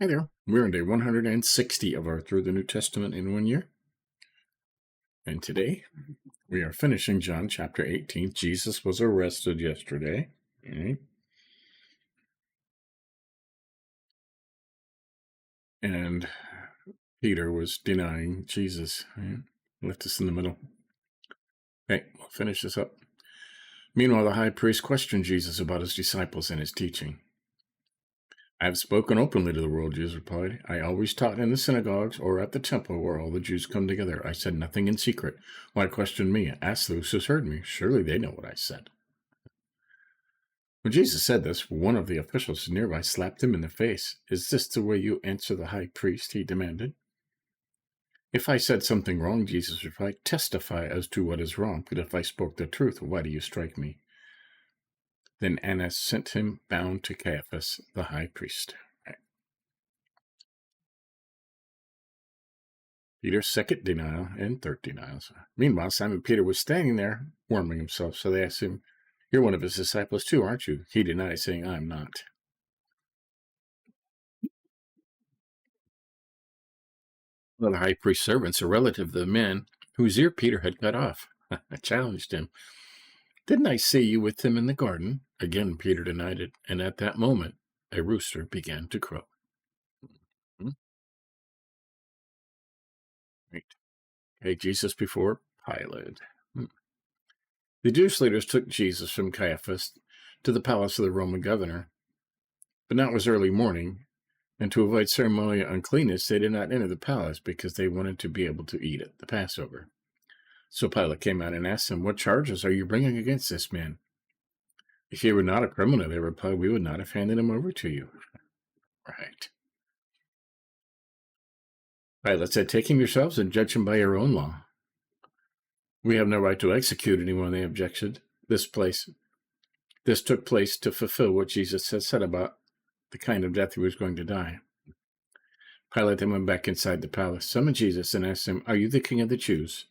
Hi there. We're on day 160 of our Through the New Testament in 1 year. And today we are finishing John chapter 18. Jesus was arrested yesterday. Okay. And Peter was denying Jesus. Right? Left us in the middle. Okay, we'll finish this up. Meanwhile, the high priest questioned Jesus about his disciples and his teaching. I have spoken openly to the world, Jesus replied. I always taught in the synagogues or at the temple where all the Jews come together. I said nothing in secret. Why question me? Ask those who heard me. Surely they know what I said. When Jesus said this, one of the officials nearby slapped him in the face. Is this the way you answer the high priest? He demanded. If I said something wrong, Jesus replied, testify as to what is wrong. But if I spoke the truth, why do you strike me? Then Annas sent him bound to Caiaphas, the high priest. Peter's second denial and third denial. Meanwhile, Simon Peter was standing there, warming himself. So they asked him, you're one of his disciples too, aren't you? He denied, saying, I'm not. One of the high priest's servants, a relative of the man whose ear Peter had cut off, challenged him. Didn't I see you with him in the garden? Again, Peter denied it, and at that moment, a rooster began to crow. Right. Okay, Jesus before Pilate. The Jewish leaders took Jesus from Caiaphas to the palace of the Roman governor. But now it was early morning, and to avoid ceremonial uncleanness, they did not enter the palace because they wanted to be able to eat at the Passover. So Pilate came out and asked them, what charges are you bringing against this man? If he were not a criminal, they replied, we would not have handed him over to you. Right. Pilate said, take him yourselves and judge him by your own law. We have no right to execute anyone, they objected. This took place to fulfill what Jesus had said about the kind of death he was going to die. Pilate then went back inside the palace, summoned Jesus, and asked him, are you the king of the Jews?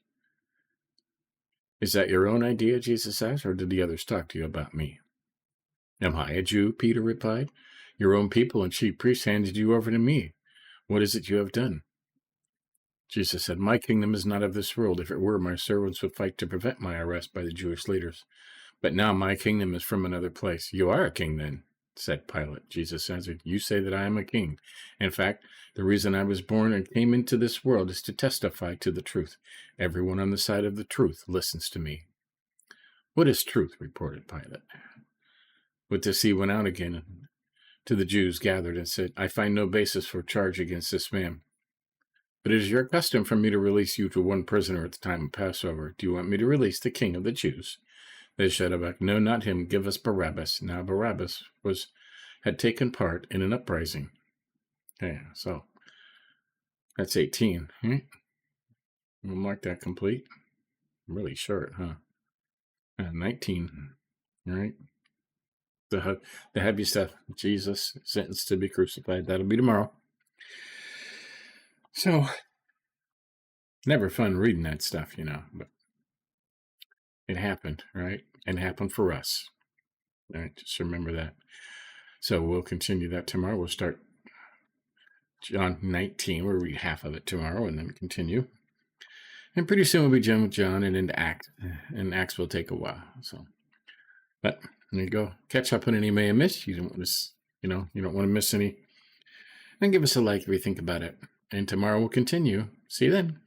Is that your own idea, Jesus asked, or did the others talk to you about me? Am I a Jew? Peter replied. Your own people and chief priests handed you over to me. What is it you have done? Jesus said, my kingdom is not of this world. If it were, my servants would fight to prevent my arrest by the Jewish leaders. But now my kingdom is from another place. You are a king then, said Pilate. Jesus answered, you say that I am a king. In fact, the reason I was born and came into this world is to testify to the truth. Everyone on the side of the truth listens to me. What is truth? Reported Pilate. With this he went out again to the Jews gathered and said, I find no basis for charge against this man. But it is your custom for me to release you to one prisoner at the time of Passover. Do you want me to release the king of the Jews? They shouted back, no, not him. Give us Barabbas. Now Barabbas had taken part in an uprising. Okay, so that's 18. Right? We'll mark that complete. Really short, huh? 19. All right. The heavy stuff. Jesus sentenced to be crucified. That'll be tomorrow. So, never fun reading that stuff, but it happened, right? And happened for us. All right, just remember that. So we'll continue that tomorrow. We'll start John 19. We'll read half of it tomorrow and then continue. And pretty soon we'll be done with John and into Acts. And Acts will take a while. So, but there you go. Catch up on any may have missed. You don't want to, you don't want to miss any. And give us a like if you think about it. And tomorrow we'll continue. See you then.